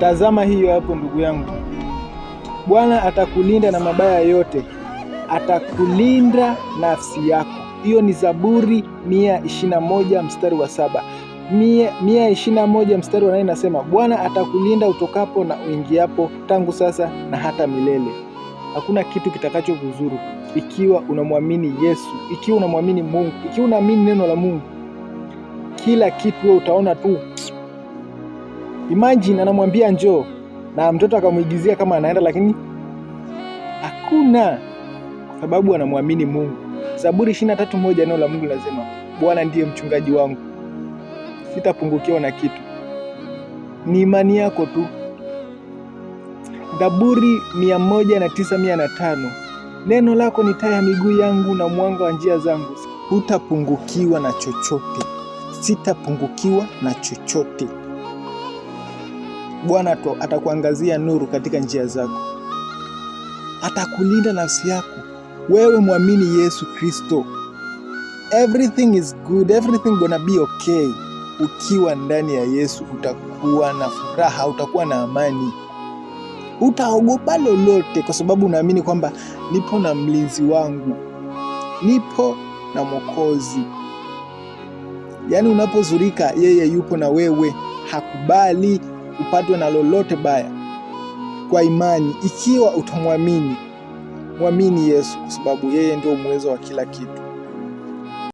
Tazama hiyo hapo ndugu yangu. Bwana atakulinda na mabaya yote, atakulinda nafsi yako. Hiyo ni Zaburi 121 mstari wa 7. 121 mstari wa 8 nasema, Bwana atakulinda utokapo na uingiapo, tangu sasa na hata milele. Hakuna kitu kitakacho kuzuru ikiwa unamwamini Yesu, ikiwa unamwamini Mungu, ikiwa unaamini neno la Mungu. Kila kitu wewe utaona tu. Imagine anamwambia njoo, na mtoto akamuigizia kama anaenda, lakini hakuna, kwa sababu anamwamini Mungu. Zaburi 23:1 neno la Mungu linasema, Bwana ndiye mchungaji wangu, sitapungukiwa na kitu. Ni imani yako tu. Zaburi 109:105, neno lako ni taa ya miguu yangu na mwanga wa njia zangu. Hutapungukiwa na chochote. Sitapungukiwa na chochote. Bwana atakuangazia nuru katika njia zako. Atakulinda nafsi yako. Wewe muamini Yesu Kristo. Everything is good, everything gonna be okay. Ukiwa ndani ya Yesu utakuwa na furaha, utakuwa na amani. Utaogopa lolote kwa sababu unaamini kwamba nipo na mlinzi wangu. Nipo na Mwokozi. Yaani unapozurika yeye yupo na wewe. Hakubali upatwe na lolote baya. Kwa imani, ikiwa utamwamini, mwamini Yesu kwa sababu yeye ndio muweza wa kila kitu.